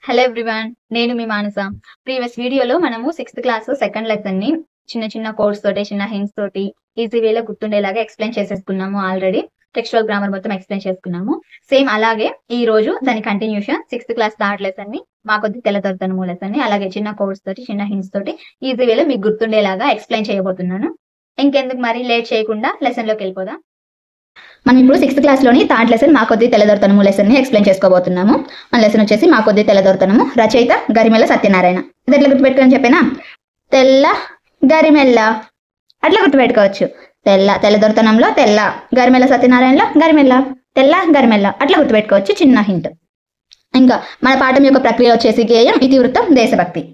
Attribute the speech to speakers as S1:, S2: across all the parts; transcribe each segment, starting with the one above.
S1: Hello everyone, నేను మీ మానస. Previous వీడియోలో మనము 6th క్లాస్ సెకండ్ లెసన్ ని చిన్న చిన్న కోడ్స్ తోటి, చిన్న హింట్స్ తోటి ఈజీ వేలో గుర్తుండేలాగా ఎక్స్ప్లెయిన్ చేసేసుకున్నాము. ఆల్రెడీ టెక్స్చువల్ గ్రామర్ మొత్తం ఎక్స్ప్లెయిన్ చేసుకున్నాము. సేమ్ అలాగే ఈ రోజు దాని continuation 6th class third lesson ని, మా కొద్ది తెల్లదొరతనము లెసన్ ని అలాగే చిన్న కోడ్స్ తోటి, చిన్న హింట్స్ తోటి ఈజీ వేలో మీకు గుర్తుండేలాగా ఎక్స్ప్లెయిన్ చేయబోతున్నాను. ఇంకెందుకు మరి లేట్ చేయకుండా లెసన్ లోకి వెళ్ళిపోదాం. మనం ఇప్పుడు 6th క్లాస్లోని థర్డ్ లెసన్ మా కొద్ది తెల్లదొరతనము లెసన్ ని ఎక్స్ప్లెయిన్ చేసుకోబోతున్నాము. మన లెసన్ వచ్చేసి మా కొద్ది తెల్లదొరతనము, రచయిత గరిమెల్ల సత్యనారాయణ. ఇది ఎట్లా గుర్తుపెట్టుకోని చెప్పేనా? తెల్ల గరిమెల్ల అట్లా గుర్తుపెట్టుకోవచ్చు. తెల్లదొరతనంలో తెల్ల, గరిమెల్ల సత్యనారాయణలో గరిమెల్ల, తెల్ల గరిమెల్ల అట్లా గుర్తుపెట్టుకోవచ్చు. చిన్న హింట్. ఇంకా మన పాఠం యొక్క ప్రక్రియ వచ్చేసి గేయం, ఇతివృత్తం, దేశభక్తి.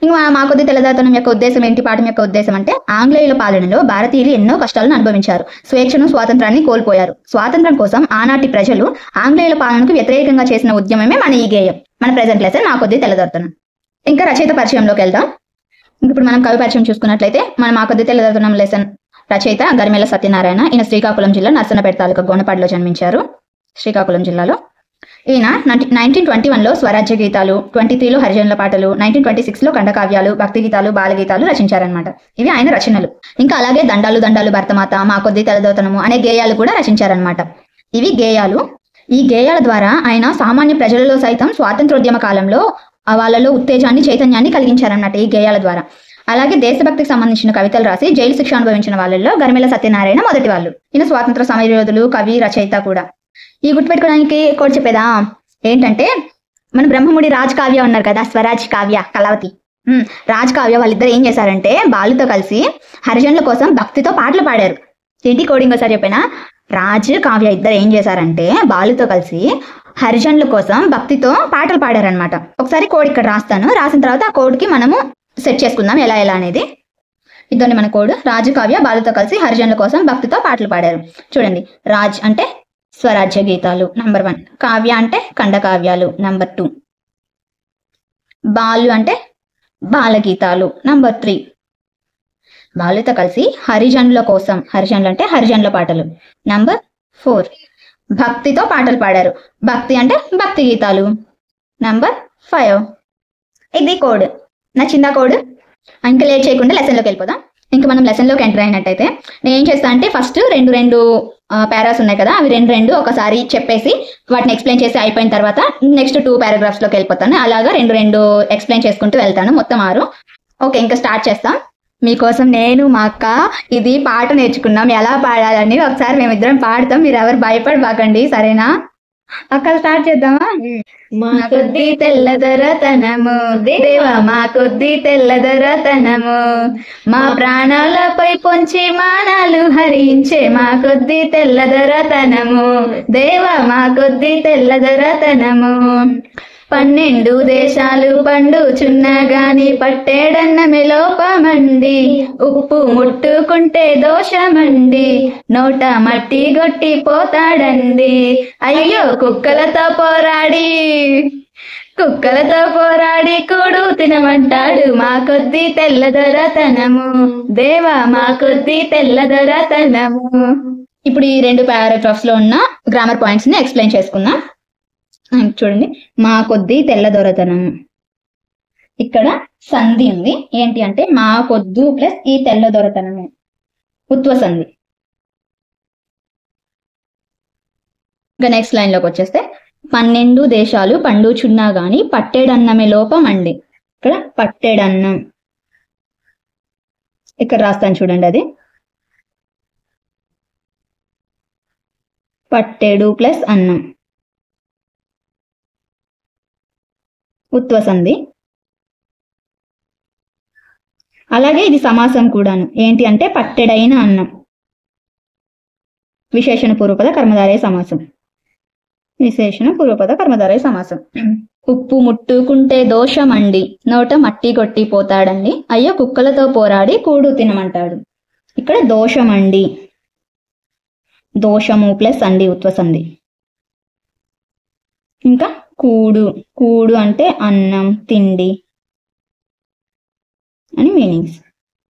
S1: ఇంకా మా కొద్ది తెల్లదొరతనం యొక్క ఉద్దేశం ఏంటి? పాఠం యొక్క ఉద్దేశం అంటే ఆంగ్లేయుల పాలనలో భారతీయులు ఎన్నో కష్టాలను అనుభవించారు, స్వేచ్ఛను, స్వాతంత్రాన్ని కోల్పోయారు. స్వాతంత్రం కోసం ఆనాటి ప్రజలు ఆంగ్లేయుల పాలనకు వ్యతిరేకంగా చేసిన ఉద్యమమే మన ఈ గేయం. మన ప్రెజెంట్ లెసన్ మా కొద్ది తెల్లదొరతనం. ఇంకా రచయిత పరిచయంలోకి వెళ్దాం. ఇప్పుడు మనం కవి పరిచయం చూసుకున్నట్లయితే మన మా కొద్ది తెల్లదొరతనం లెసన్ రచయిత గరిమెల్ల సత్యనారాయణ. ఈయన శ్రీకాకుళం జిల్లా నర్సన్నపేట తాలూకా గోనపాడులో జన్మించారు, శ్రీకాకుళం జిల్లాలో. ఈయన 1921లో స్వరాజ్య గీతాలు, 23లో హరిజనుల పాటలు, 1926లో ఖండకావ్యాలు, భక్తి గీతాలు, బాలగీతాలు రచించారనమాట. ఇవి ఆయన రచనలు. ఇంకా అలాగే దండాలు దండాలు భరతమాత, మా కొద్ది తెల్లదొరతనము అనే గేయాలు కూడా రచించారనమాట. ఇవి గేయాలు. ఈ గేయాల ద్వారా ఆయన సామాన్య ప్రజలలో సైతం స్వాతంత్రోద్యమ కాలంలో వాళ్ళలో ఉత్తేజాన్ని, చైతన్యాన్ని కలిగించారన్నమాట ఈ గేయాల ద్వారా. అలాగే దేశభక్తికి సంబంధించిన కవితలు రాసి జైలు శిక్ష అనుభవించిన వాళ్ళల్లో గరిమెల్ల సత్యనారాయణ మొదటి వాళ్ళు. ఈయన స్వాతంత్ర సమరయోధులు, కవి, రచయిత కూడా. ఈ గుర్తుపెట్టుకోవడానికి కోడ్ చెప్పేదా ఏంటంటే, మన బ్రహ్మముడి రాజ్ కావ్య ఉన్నారు కదా, స్వరాజ్ కావ్య, కళావతి, రాజ్ కావ్య వాళ్ళిద్దరు ఏం చేశారంటే బాలుతో కలిసి హరిజనుల కోసం భక్తితో పాటలు పాడారు. ఏంటి కోడింగ్ ఒకసారి చెప్పేనా? రాజ్ కావ్య ఇద్దరు ఏం చేశారంటే బాలుతో కలిసి హరిజనుల కోసం భక్తితో పాటలు పాడారనమాట. ఒకసారి కోడ్ ఇక్కడ రాస్తాను, రాసిన తర్వాత ఆ కోడ్కి మనము సెట్ చేసుకుందాం ఎలా అనేది. ఇద్దరిని మన కోడ్. రాజు కావ్య బాలుతో కలిసి హరిజనుల కోసం భక్తితో పాటలు పాడారు. చూడండి, రాజ్ అంటే స్వరాజ్య గీతాలు నంబర్ 1, కావ్య అంటే ఖండకావ్యాలు నంబర్ 2, బాలు అంటే బాలగీతాలు నంబర్ 3, బాలుతో కలిసి హరిజనుల కోసం, హరిజనులు అంటే హరిజనుల పాటలు నంబర్ 4, భక్తితో పాటలు పాడారు, భక్తి అంటే భక్తి గీతాలు నంబర్ 5. ఇది కోడ్. నచ్చిందా కోడ్? ఇంకా లేట్ చేయకుండా లెసన్లోకి వెళ్ళిపోదాం. ఇంకా మనం లెసన్లోకి ఎంటర్ అయినట్టయితే నేను ఏం చేస్తా అంటే ఫస్ట్ రెండు పారాస్ ఉన్నాయి కదా, అవి రెండు ఒకసారి చెప్పేసి వాటిని ఎక్స్ప్లెయిన్ చేసి అయిపోయిన తర్వాత నెక్స్ట్ 2 పారాగ్రాఫ్స్లోకి వెళ్ళిపోతాను. అలాగా రెండు ఎక్స్ప్లెయిన్ చేసుకుంటూ వెళ్తాను, మొత్తం 6. ఓకే, ఇంకా స్టార్ట్ చేస్తాం. మీకోసం నేను, మా అక్క ఇది పాట నేర్చుకున్నాం, ఎలా పాడాలని. ఒకసారి మేమిద్దరం పాడతాం, మీరు ఎవరు భయపడబాకండి, సరేనా? అక్క స్టార్ట్ చేద్దామా? మా కొద్ది తెల్లదొరతనము దేవా, మా కొద్ది తెల్లదొరతనము, మా ప్రాణాలపై పొంచి మానాలు హరించే మా కొద్ది తెల్లదొరతనము దేవా, మా కొద్ది తెల్లదొరతనము. 12 దేశాలు పండుచున్నా గాని పట్టేడన్నమే లోపమండి, ఉప్పు ముట్టుకుంటే దోషమండి, నోట మట్టి గొట్టి పోతాడండి, అయ్యో కుక్కలతో పోరాడి కూడు తినమంటాడు మా కొద్ది తెల్లదొరతనము దేవా, మా కొద్ది తెల్లదొరతనము. ఇప్పుడు ఈ 2 పారాగ్రాఫ్స్ లో ఉన్న గ్రామర్ పాయింట్స్ ని ఎక్స్ప్లెయిన్ చేసుకుందాం. చూడండి, మా కొద్ది తెల్లదొరతనం. ఇక్కడ సంధి ఉంది. ఏంటి అంటే మా కొద్దు ప్లస్ ఈ తెల్లదొరతనము, ఉత్వ సంధి. ఇంకా నెక్స్ట్ లైన్ లోకి వచ్చేస్తే 12 దేశాలు పండుచున్నా గాని పట్టేడన్నమే లోపం అండి. ఇక్కడ పట్టేడన్నం ఇక్కడ రాస్తాను చూడండి, అది పట్టేడు ప్లస్ అన్నం, ఉత్వ సంధి. అలాగే ఇది సమాసం కూడాను. ఏంటి అంటే పట్టెడైన అన్నం, విశేషణ పూర్వపద కర్మధారయ సమాసం, విశేషణ పూర్వపద కర్మధారయ సమాసం. ఉప్పు ముట్టుకుంటే దోషమండి, నోట మట్టి కొట్టి పోతాడండి, అయ్యో కుక్కలతో పోరాడి కూడు తినమంటాడు. ఇక్కడ దోషమండి, దోషము ప్లస్ అండి, ఉత్వ సంధి. ఇంకా కూడు అంటే అన్నం, తిండి అని మీనింగ్స్.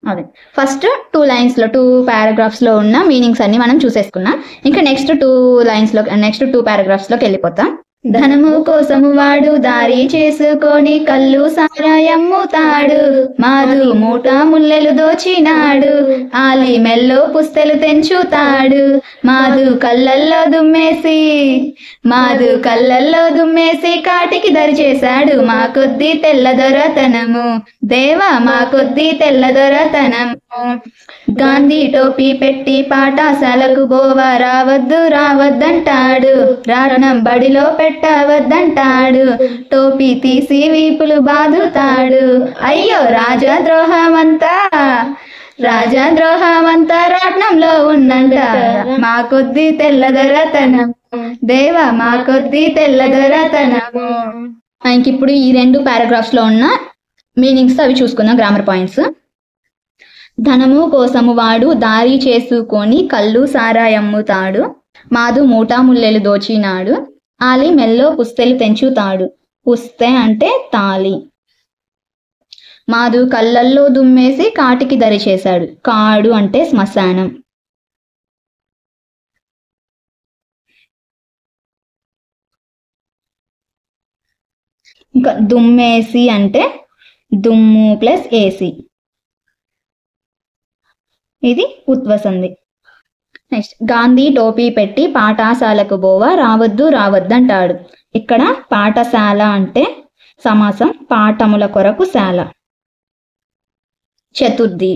S1: అదే ఫస్ట్ 2 లైన్స్ లో 2 పారాగ్రాఫ్స్ లో ఉన్న మీనింగ్స్ అన్ని మనం చూసేసుకున్నాం. ఇంకా నెక్స్ట్ 2 పారాగ్రాఫ్స్ లోకి వెళ్ళిపోతాం. ధనము కోసము వాడు దారి చేసుకొని కళ్ళు సారాయమ్ముతాడు. మాధు మూట ముల్లెలు దోచినాడు, ఆలి మెల్లో పుస్తెలు తెంచుతాడు. మాధు కళ్ళల్లో దుమ్మేసి కాటికి దరి చేశాడు. మా కొద్ది తెల్లదొరతనము దేవా, మా కొద్ది తెల్లదొరతనము. గాంధీ టోపీ పెట్టి పాఠశాలకు బోవా రావద్దంటాడు. రాట్నం బడిలో పెట్టవద్దంటాడు. టోపీ తీసి వీపులు బాదుతాడు. అయ్యో రాజద్రోహమంతా రాట్నంలో ఉందంట. మా కొద్ది తెల్లదొరతనము దేవా, మా కొద్ది తెల్లదొరతనము. ఇంకిప్పుడు ఈ 2 పారాగ్రాఫ్స్ లో ఉన్న మీనింగ్స్ అవి చూసుకుందాం, గ్రామర్ పాయింట్స్. ధనము కోసము వాడు దారి చేసుకొని కళ్ళు సారాయమ్ముతాడు. మాధు మూటా ముల్లెలు దోచినాడు, ఆలి మెల్లో పుస్తెలు తెంచుతాడు. పుస్తె అంటే తాలి. మాధు కళ్ళల్లో దుమ్మేసి కాటికి దరి చేశాడు. కాడు అంటే శ్మశానం. ఇంకా దుమ్మేసి అంటే దుమ్ము ప్లస్ ఏసి, ఇది ఉత్వసంది. నెక్స్ట్ గాంధీ టోపీ పెట్టి పాఠశాలకు బోవా రావద్దంటాడు. ఇక్కడ పాఠశాల అంటే సమాసం, పాఠముల కొరకు శాల. చతుర్థి.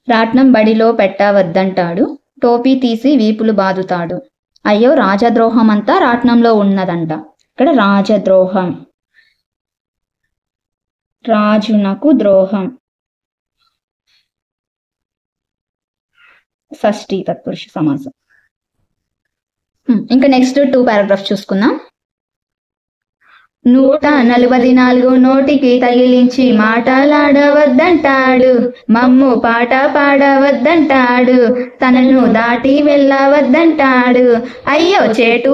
S1: రాట్నం బడిలో పెట్టవద్దంటాడు. టోపీ తీసి వీపులు బాదుతాడు. అయ్యో రాజద్రోహం అంతా రాట్నంలో ఉన్నదంట. ఇక్కడ రాజద్రోహం, రాజునకు ద్రోహం, షష్ఠి తత్పురుష సమాసం. ఇంకా నెక్స్ట్ 2 పారాగ్రాఫ్స్ చూసుకుందాం. 144 నోటికి తగిలించి మాటలాడవద్దంటాడు. మమ్ము పాట పాడవద్దంటాడు. తనను దాటి వెళ్ళవద్దంటాడు. అయ్యో చేటు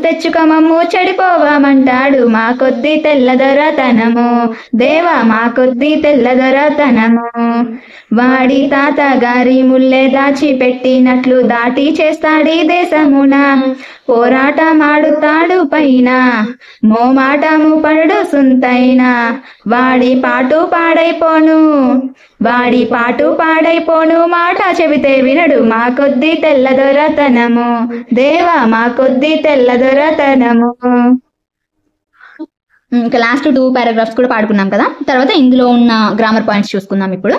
S1: తెచ్చుకమమ్ము చెడిపోవమంటాడు. మా కొద్ది తెల్లదొరతనము దేవా, మా కొద్ది తెల్లదొరతనము. వాడి తాత గారి ముల్లె దాచి పెట్టినట్లు దాటి చేస్తాడీ దేశమున. పోరాటమాడుతాడు పైన, మోమాటము పడు సుంతైన. వాడి పాటు పాడైపోను, మాట చెబితే వినడు. మా కొద్ది తెల్లదొరతనము దేవా, మా కొద్ది తెల్లదొరతనము. ఇంకా లాస్ట్ 2 పారాగ్రాఫ్స్ కూడా పాడుకున్నాం కదా. తర్వాత ఇందులో ఉన్న గ్రామర్ పాయింట్స్ చూసుకుందాం ఇప్పుడు.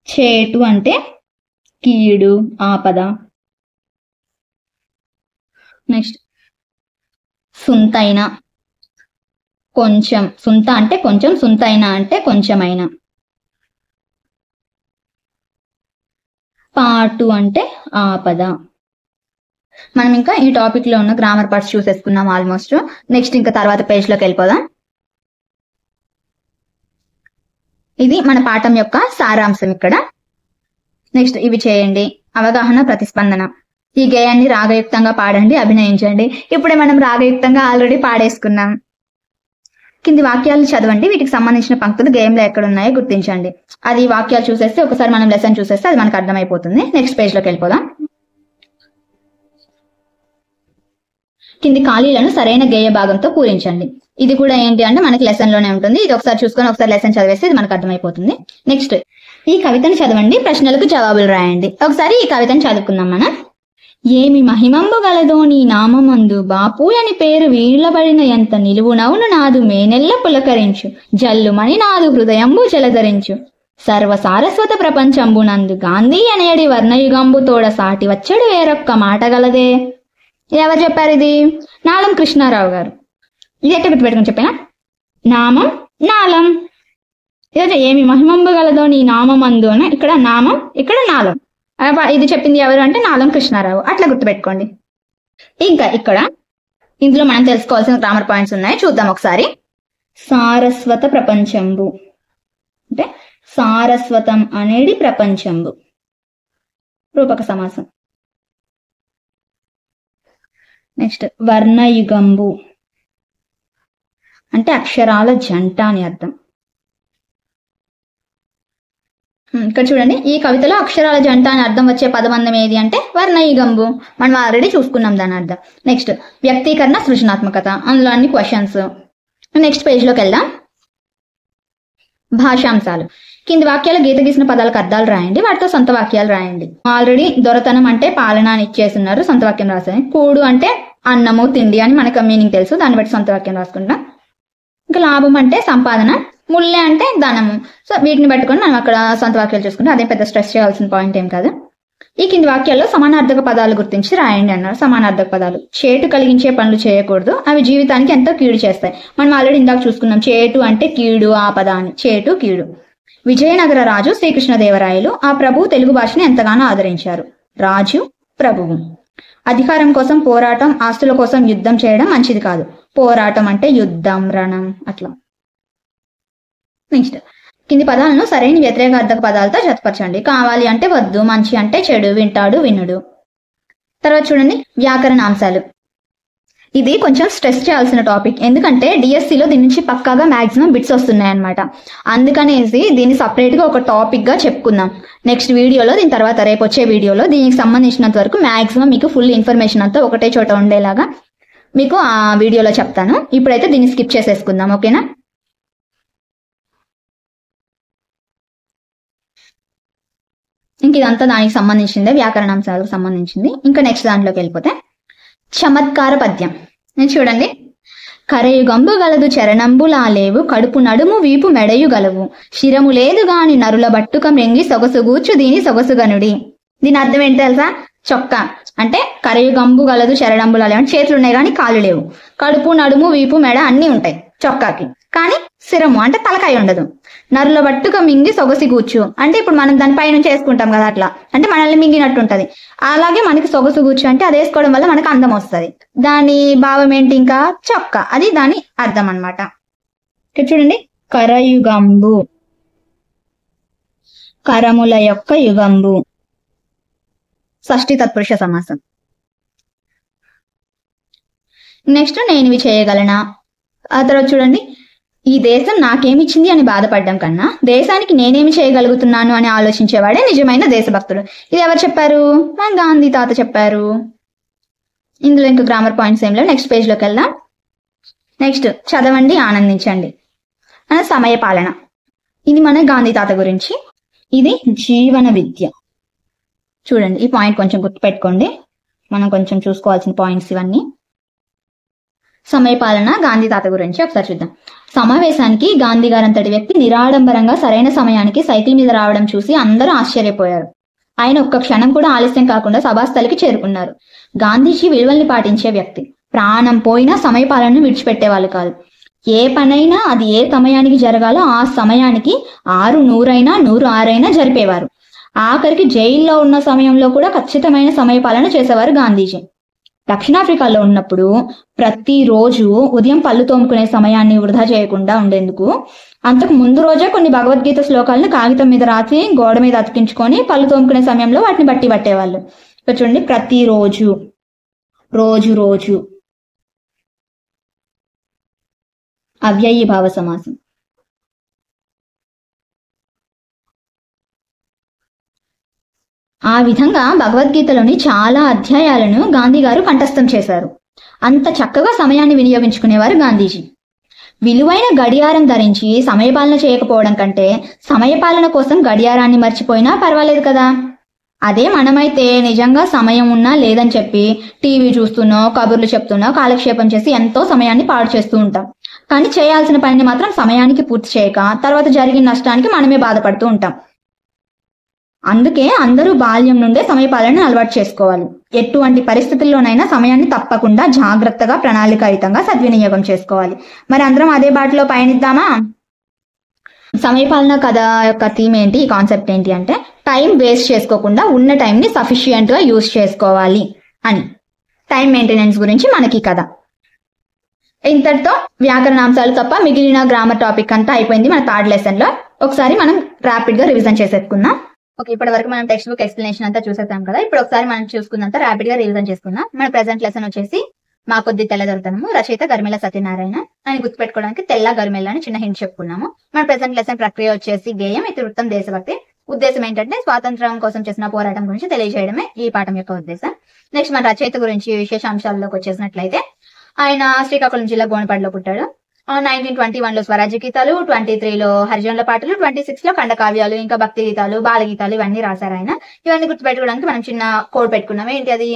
S1: చేటు అంటే కీడు, ఆపద. నెక్స్ట్ సుంతైన, కొంచెం. సుంత అంటే కొంచెం, సుంతైన అంటే కొంచెమైనా. పాటు అంటే ఆపద. మనం ఇంకా ఈ టాపిక్ లో ఉన్న గ్రామర్ పార్ట్స్ చూసేసుకున్నాం ఆల్మోస్ట్. నెక్స్ట్ ఇంకా తర్వాత పేజ్ లోకి వెళ్ళిపోదాం. ఇది మన పాఠం యొక్క సారాంశం ఇక్కడ. నెక్స్ట్ ఇవి చేయండి. అవగాహన, ప్రతిస్పందన. ఈ గేయాన్ని రాగయుక్తంగా పాడండి, అభినయించండి. ఇప్పుడే మనం రాగయుక్తంగా ఆల్రెడీ పాడేసుకున్నాం. కింది వాక్యాలు చదవండి, వీటికి సంబంధించిన పంక్తులు గేయంలో ఎక్కడ ఉన్నాయో గుర్తించండి. అది వాక్యాలు చూసేస్తే, ఒకసారి మనం లెసన్ చూసేస్తే అది మనకు అర్థమైపోతుంది. నెక్స్ట్ పేజ్ లోకి వెళ్ళిపోదాం. కింది ఖాళీలను సరైన గేయ భాగంతో పూరించండి. ఇది కూడా ఏంటి అంటే మనకి లెసన్ లోనే ఉంటుంది. ఇది ఒకసారి చూసుకొని ఒకసారి లెసన్ చదివేస్తే ఇది మనకు అర్థమైపోతుంది. నెక్స్ట్ ఈ కవితను చదవండి, ప్రశ్నలకు జవాబులు రాయండి. ఒకసారి ఈ కవితను చదువుకుందాం మనం. ఏమి మహిమంబు గలదో నీ నామందు, బాపులని పేరు వీళ్లబడిన ఎంత నిలువునవును నాదు మేనెల్ల పులకరించు. జల్లుమని నాదు హృదయంబు జలధరించు. సర్వ సారస్వత ప్రపంచంబునందు గాంధీ అనేడి వర్ణయుగంబు తోడ సాటి వచ్చడు వేరొక్క మాట గలదే. ఎవరు చెప్పారు ఇది? నాలం కృష్ణారావు గారు. ఇది ఎట్ట గుర్తుపెట్టుకుని చెప్పానా? నామం, నాలం. ఇదే ఏమి మహిమంబు గలదో నీ నామందు అని, ఇక్కడ నామం, ఇక్కడ నాలం. ఇది చెప్పింది ఎవరు అంటే నాలం కృష్ణారావు. అట్లా గుర్తుపెట్టుకోండి. ఇంకా ఇక్కడ ఇందులో మనం తెలుసుకోవాల్సిన గ్రామర్ పాయింట్స్ ఉన్నాయి, చూద్దాం ఒకసారి. సారస్వత ప్రపంచంబు అంటే సారస్వతం అనేది ప్రపంచంబు, రూపక సమాసం. నెక్స్ట్ వర్ణయుగంబు అంటే అక్షరాల జంట అని అర్థం. ఇక్కడ చూడండి, ఈ కవితలో అక్షరాల జంట అని అర్థం వచ్చే పదబంధం ఏది అంటే వర్ణయుగంబు. మనం ఆల్రెడీ చూసుకున్నాం దాని అర్థం. నెక్స్ట్ వ్యక్తీకరణ సృజనాత్మకత, అందులో అన్ని క్వశ్చన్స్. నెక్స్ట్ పేజ్లోకి వెళ్దాం. భాషాంశాలు. కింది వాక్యాల గీత గీసిన పదాలకు అర్థాలు రాయండి, వాటితో సొంత వాక్యాలు రాయండి. ఆల్రెడీ దొరతనం అంటే పాలన అని ఇచ్చేస్తున్నారు, సొంత వాక్యం రాసాయి. కూడు అంటే అన్నము తిండి అని మనకు మీనింగ్ తెలుసు, దాన్ని బట్టి సొంత వాక్యం రాసుకుంటాం. ఇంకా లాభం అంటే సంపాదన, ముల్లె అంటే ధనము. సో వీటిని పట్టుకొని మనం అక్కడ సొంత వాక్యాలు చూసుకుంటాం, అదే పెద్ద స్ట్రెస్ చేయాల్సిన పాయింట్ ఏం కాదు. ఈ కింది వాక్యాల్లో సమానార్థక పదాలు గుర్తించి రాయండి అన్నారు. సమానార్థక పదాలు: చేటు కలిగించే పనులు చేయకూడదు, అవి జీవితానికి ఎంతో కీడు చేస్తాయి. మనం ఆల్రెడీ ఇందాక చూసుకున్నాం, చేటు అంటే కీడు, ఆపద అని. చేటు కీడు. విజయనగర రాజు శ్రీకృష్ణదేవరాయలు ఆ ప్రభువు తెలుగు భాషను ఎంతగానో ఆదరించారు. రాజు, ప్రభువు. అధికారం కోసం పోరాటం, ఆస్తుల కోసం యుద్ధం చేయడం మంచిది కాదు. పోరాటం అంటే యుద్ధం, రణం అట్లా. నెక్స్ట్ కింది పదాలను సరైన వ్యతిరేకార్థక పదాలతో జతపరచండి. కావాలి అంటే వద్దు, మంచి అంటే చెడు, వింటాడు, వినుడు. తర్వాత చూడండి వ్యాకరణాంశాలు. ఇది కొంచెం స్ట్రెస్ చేయాల్సిన టాపిక్, ఎందుకంటే డిఎస్సిలో దీని నుంచి పక్కాగా మాక్సిమం బిట్స్ వస్తున్నాయి అనమాట. అందుకనేసి దీన్ని సపరేట్ గా ఒక టాపిక్ గా చెప్పుకుందాం నెక్స్ట్ వీడియోలో. దీని తర్వాత రేపు వచ్చే వీడియోలో దీనికి సంబంధించినంత వరకు మాక్సిమం మీకు ఫుల్ ఇన్ఫర్మేషన్ అంతా ఒకటే చోట ఉండేలాగా మీకు ఆ వీడియోలో చెప్తాను. ఇప్పుడైతే దీన్ని స్కిప్ చేసేసుకుందాం, ఓకేనా? ఇంక ఇదంతా దానికి సంబంధించిందే, వ్యాకరణాంశాలకు సంబంధించింది. ఇంకా నెక్స్ట్ దాంట్లోకి వెళ్ళిపోతే చమత్కార పద్యం. చూడండి. కరయుగంబు గలదు చరణంబులా లేవు, కడుపు నడుము వీపు మెడయు గలవు, శిరము లేదు గాని నరుల బట్టుక మ్రెంగి సొగసుగూర్చు దీని సొగసుగనుడి. దీని అర్థం ఏంటి తెలుసా? చొక్కా అంటే కరయుగంబు గలదు చరణంబులా లేవు అంటే చేతులు ఉన్నాయి కానీ కాళ్ళు లేవు. కడుపు నడుము వీపు మెడ అన్ని ఉంటాయి చొక్కాకి, కానీ శిరము అంటే తలకాయ ఉండదు. నరుల బట్టుక మింగి సొగసి కూర్చు అంటే ఇప్పుడు మనం దాని పై నుంచి వేసుకుంటాం కదా, అట్లా అంటే మనల్ని మింగినట్టు ఉంటది. అలాగే మనకి సొగసు కూర్చు అంటే అది వేసుకోవడం వల్ల మనకు అందం వస్తుంది. దాని భావం ఏంటి? ఇంకా చొక్కా, అది దాని అర్థం అనమాట. ఇక్కడ చూడండి, కరయుగంబు, కరముల యొక్క యుగంబు, షష్ఠి తత్పురుష సమాసం. నెక్స్ట్ నేనివి చేయగలనా. ఆ తర్వాత చూడండి, ఈ దేశం నాకేమిచ్చింది అని బాధపడడం కన్నా దేశానికి నేనేమి చేయగలుగుతున్నాను అని ఆలోచించేవాడే నిజమైన దేశభక్తుడు. ఇది ఎవరు చెప్పారు? మన గాంధీ తాత చెప్పారు. ఇందులో ఇంకా గ్రామర్ పాయింట్స్ ఏం లేవు. నెక్స్ట్ పేజ్లోకి వెళ్దాం. నెక్స్ట్ చదవండి, ఆనందించండి. సమయ పాలన. ఇది మన గాంధీ తాత గురించి. ఇది జీవన విద్య. చూడండి, ఈ పాయింట్ కొంచెం గుర్తుపెట్టుకోండి, మనం కొంచెం చూసుకోవాల్సిన పాయింట్స్ ఇవన్నీ. సమయపాలన గాంధీ తాత గురించి ఒకసారి చూద్దాం. సమావేశానికి గాంధీ గారంతటి వ్యక్తి నిరాడంబరంగా సరైన సమయానికి సైకిల్ మీద రావడం చూసి అందరూ ఆశ్చర్యపోయారు. ఆయన ఒక్క క్షణం కూడా ఆలస్యం కాకుండా సభాస్థలికి చేరుకున్నారు. గాంధీజీ విలువల్ని పాటించే వ్యక్తి. ప్రాణం పోయినా సమయపాలనను విడిచిపెట్టేవాళ్ళు కాదు. ఏ పనైనా అది ఏ సమయానికి జరగాలో ఆ సమయానికి 6:100 106 జరిపేవారు. ఆఖరికి జైల్లో ఉన్న సమయంలో కూడా ఖచ్చితమైన సమయపాలన చేసేవారు గాంధీజీ. దక్షిణాఫ్రికాలో ఉన్నప్పుడు ప్రతిరోజు ఉదయం పళ్ళు తోముకునే సమయాన్ని వృధా చేయకుండా ఉండేందుకు అంతకు ముందు రోజే కొన్ని భగవద్గీత శ్లోకాలను కాగితం మీద రాసి గోడ మీద అతికించుకొని పళ్ళు తోముకునే సమయంలో వాటిని బట్టి పట్టేవాళ్ళు. చూడండి, ప్రతిరోజు, రోజు రోజు. అవ్యయీ భావ సమాసం. ఆ విధంగా భగవద్గీతలోని చాలా అధ్యాయాలను గాంధీ గారు కంఠస్థం చేశారు. అంత చక్కగా సమయాన్ని వినియోగించుకునేవారు గాంధీజీ. విలువైన గడియారం ధరించి సమయపాలన చేయకపోవడం కంటే సమయపాలన కోసం గడియారాన్ని మర్చిపోయినా పర్వాలేదు కదా. అదే మనమైతే నిజంగా సమయం ఉన్నా లేదని చెప్పి టీవీ చూస్తున్నో కబుర్లు చెప్తున్నో కాలక్షేపం చేసి ఎంతో సమయాన్ని పాడు చేస్తూ ఉంటాం. కానీ చేయాల్సిన పనిని మాత్రం సమయానికి పూర్తి చేయక తర్వాత జరిగిన నష్టానికి మనమే బాధపడుతూ ఉంటాం. అందుకే అందరూ బాల్యం నుండే సమయపాలనను అలవాటు చేసుకోవాలి. ఎటువంటి పరిస్థితుల్లోనైనా సమయాన్ని తప్పకుండా జాగ్రత్తగా ప్రణాళికాయుతంగా సద్వినియోగం చేసుకోవాలి. మరి అందరం అదే బాటలో పయనిద్దామా? సమయపాలన కథ యొక్క థీమ్ ఏంటి, ఈ కాన్సెప్ట్ ఏంటి అంటే టైం వేస్ట్ చేసుకోకుండా ఉన్న టైంని సఫిషియంట్ గా యూజ్ చేసుకోవాలి అని. టైం మెయింటెనెన్స్ గురించి మనకి కథ. ఇంతటితో వ్యాకరణాంశాలు తప్ప మిగిలిన గ్రామర్ టాపిక్ అంతా అయిపోయింది మన థర్డ్ లెసన్ లో. ఒకసారి మనం ర్యాపిడ్ గా రివిజన్ చేసేసుకుందాం. ఓకే, ఇప్పటి వరకు మనం టెక్స్ట్ బుక్ ఎక్స్ప్లెనేషన్ అంతా చూసేసాం కదా. ఇప్పుడు ఒకసారి మనం చూసుకున్నంత ర్యాపిడ్ గా రివిజన్ చేసుకుందాం. మన ప్రెసెంట్ లెసన్ వచ్చేసి మా కొద్ది తెల్లదొరతనము, రచయిత గరిమెళ్ళ సత్యనారాయణ. అని గుర్తుపెట్టుకోవడానికి తెల్ల గరిమెళ్ళ అని చిన్న హింట్ చెప్పుకున్నాము. మన ప్రెసెంట్ లెసన్ ప్రక్రియ వచ్చేసి గేయం, ఇతివృత్తం, దేశభక్తి. ఉద్దేశం ఏంటంటే స్వాతంత్రం కోసం చేసిన పోరాటం గురించి తెలియజేయడమే ఈ పాఠం యొక్క ఉద్దేశం. నెక్స్ట్ మన రచయిత గురించి విశేషాంశాల్లోకి వచ్చేసినట్లయితే ఆయన శ్రీకాకుళం జిల్లా గోనపాడులో పుట్టాడు. 1921 లో స్వరాజ్య గీతాలు, 23లో హరిజనుల పాటలు, 26 లో ఖండకావ్యాలు, ఇంకా భక్తి గీతాలు, బాలగీతాలు ఇవన్నీ రాశారు ఆయన. ఇవన్నీ గుర్తుపెట్టుకోవడానికి మనం చిన్న కోడ్ పెట్టుకున్నాం. ఏంటి అది?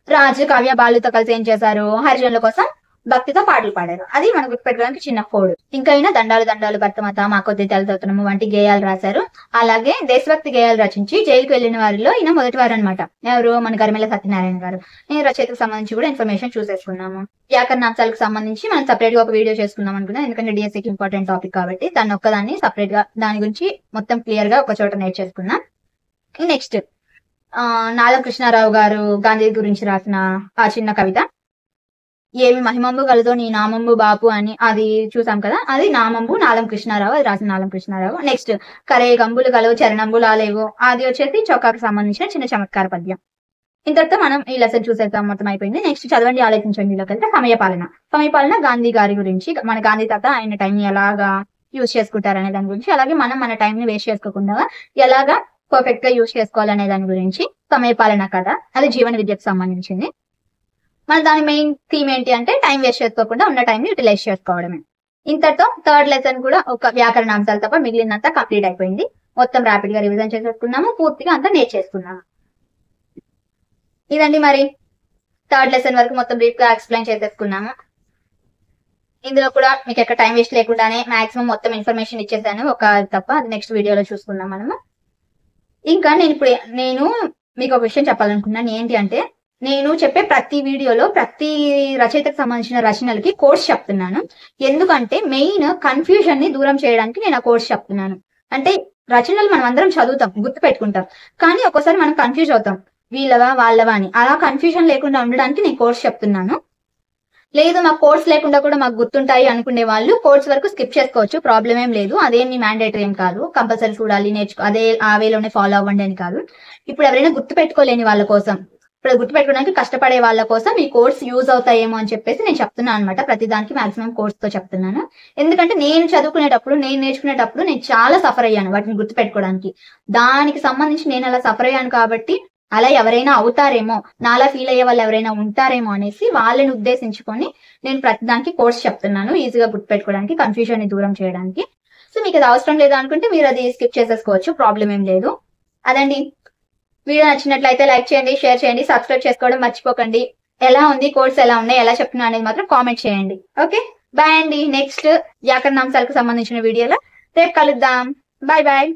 S1: రాజు కావ్య బాలుతో కలిసి ఏం చేశారు? హరిజనుల కోసం భక్తితో పాటలు పాడారు. అది మనం గుర్తుపెట్టుకోవడానికి చిన్న కోడ్. ఇంకా అయినా దండాలు దండాలు భర్తమాత, మా కొద్ది తెలతోతనము వంటి గేయాలు రాశారు. అలాగే దేశభక్తి గేయాలు రచించి జైలుకు వెళ్లిన వారిలో ఈయన మొదటి వారు అనమాట. ఎవరు? మన గరిమెల సత్యనారాయణ గారు. ఈ రచయితకు సంబంధించి కూడా ఇన్ఫర్మేషన్ చూసేసుకున్నాము. వ్యాకరణాంశాలకు సంబంధించి మనం సపరేట్ గా ఒక వీడియో చేసుకుందాం అనుకున్నాం. ఎందుకంటే డిఎస్సికి ఇంపార్టెంట్ టాపిక్ కాబట్టి దాన్ని ఒక్కదాన్ని సపరేట్ గా దాని గురించి మొత్తం క్లియర్ గా ఒక చోట నేర్చేసుకున్నాం. నెక్స్ట్ నాలం కృష్ణారావు గారు గాంధీ గురించి రాసిన ఆ చిన్న కవిత, ఏమి మహిమంబు గలదో నీ నామంబు బాపు అని, అది చూసాం కదా. అది నామంబు నాలం కృష్ణారావు, అది రాసిన నాలం కృష్ణారావు. నెక్స్ట్ కరే గంబులు గలవు చరణంబులు ఆలేవు, అది వచ్చేసి చౌకాకు సంబంధించిన చిన్న చమత్కార పద్యం. ఇంతటితో మనం ఈ లెసన్ చూసేద్దాం, మొత్తం అయిపోయింది. నెక్స్ట్ చదవండి ఆలోచించండి లోకి వెళ్తే సమయపాలన గాంధీ గారి గురించి, మన గాంధీ తాత ఆయన టైం ఎలాగా యూజ్ చేసుకుంటారనే దాని గురించి, అలాగే మనం మన టైం ని వేస్ట్ చేసుకోకుండా ఎలాగా పర్ఫెక్ట్ గా యూజ్ చేసుకోవాలనే దాని గురించి సమయపాలన కథ. అది జీవన విద్యకు సంబంధించింది. మన దాని మెయిన్ థీమ్ ఏంటి అంటే టైం వేస్ట్ చేసుకోకుండా ఉన్న టైం ని యూటిలైజ్ చేసుకోవడమే. ఇంతటితో థర్డ్ లెసన్ కూడా ఒక వ్యాకరణ అంశాలు తప్ప మిగిలినంతా కంప్లీట్ అయిపోయింది. మొత్తం ర్యాపిడ్ గా రివిజన్ చేసేసుకున్నాము, పూర్తిగా అంతా నేర్చేసుకున్నాము. ఇదండి మరి థర్డ్ లెసన్ వరకు మొత్తం బ్రీఫ్ గా ఎక్స్ప్లెయిన్ చేసేసుకున్నాము. ఇందులో కూడా మీకు ఎక్కడ టైం వేస్ట్ లేకుండానే మాక్సిమం మొత్తం ఇన్ఫర్మేషన్ ఇచ్చేసాను, ఒక తప్ప. అది నెక్స్ట్ వీడియోలో చూసుకుందాం మనము. ఇంకా నేను మీకు ఒక విషయం చెప్పాలనుకున్నాను. ఏంటి అంటే నేను చెప్పే ప్రతి వీడియోలో ప్రతి రచయితకు సంబంధించిన రచనలకి కోర్స్ చెప్తున్నాను. ఎందుకంటే మెయిన్ కన్ఫ్యూజన్ ని దూరం చేయడానికి నేను ఆ కోర్స్ చెప్తున్నాను. అంటే రచనలు మనం అందరం చదువుతాం, గుర్తు పెట్టుకుంటాం, కానీ ఒక్కోసారి మనం కన్ఫ్యూజ్ అవుతాం, వీళ్ళవా వాళ్ళవా అని. అలా కన్ఫ్యూజన్ లేకుండా ఉండడానికి నేను కోర్స్ చెప్తున్నాను. లేదు మాకు కోర్స్ లేకుండా కూడా మాకు గుర్తుంటాయి అనుకునే వాళ్ళు కోర్స్ వరకు స్కిప్ చేసుకోవచ్చు, ప్రాబ్లం ఏం లేదు. అదేమి మ్యాండేటరీ ఏం కాదు, కంపల్సరీ చూడాలి, అదే ఆ వేలోనే ఫాలో అవ్వండి అని కాదు. ఇప్పుడు ఎవరైనా గుర్తు పెట్టుకోలేని వాళ్ళ కోసం, ఇప్పుడు గుర్తుపెట్టుకోవడానికి కష్టపడే వాళ్ళ కోసం ఈ కోర్స్ యూజ్ అవుతాయేమో అని చెప్పేసి నేను చెప్తున్నాను అనమాట. ప్రతి దానికి మాక్సిమం కోర్స్ తో చెప్తున్నాను. ఎందుకంటే నేను చదువుకునేటప్పుడు, నేను నేర్చుకునేటప్పుడు నేను చాలా సఫర్ అయ్యాను వాటిని గుర్తుపెట్టుకోవడానికి. దానికి సంబంధించి నేను అలా సఫర్ అయ్యాను కాబట్టి అలా ఎవరైనా అవుతారేమో, నాలా ఫీల్ అయ్యే వాళ్ళు ఎవరైనా ఉంటారేమో అనేసి వాళ్ళని ఉద్దేశించుకొని నేను ప్రతి దానికి కోర్స్ చెప్తున్నాను, ఈజీగా గుర్తుపెట్టుకోవడానికి, కన్ఫ్యూజన్ ని దూరం చేయడానికి. సో మీకు అది అవసరం లేదా అనుకుంటే మీరు అది స్కిప్ చేసేసుకోవచ్చు, ప్రాబ్లం ఏం లేదు. అదండి, వీడియో నచ్చినట్లయితే లైక్ చేయండి, షేర్ చేయండి, సబ్స్క్రైబ్ చేసుకోవడం మర్చిపోకండి. ఎలా ఉంది కోర్స్, ఎలా ఉన్నాయి, ఎలా చెప్తున్నా అనేది మాత్రం కామెంట్ చేయండి. ఓకే, బాయ్ అండి. నెక్స్ట్ వ్యాకరణాంశాలకు సంబంధించిన వీడియోలో రేపు కలుద్దాం. Bye bye.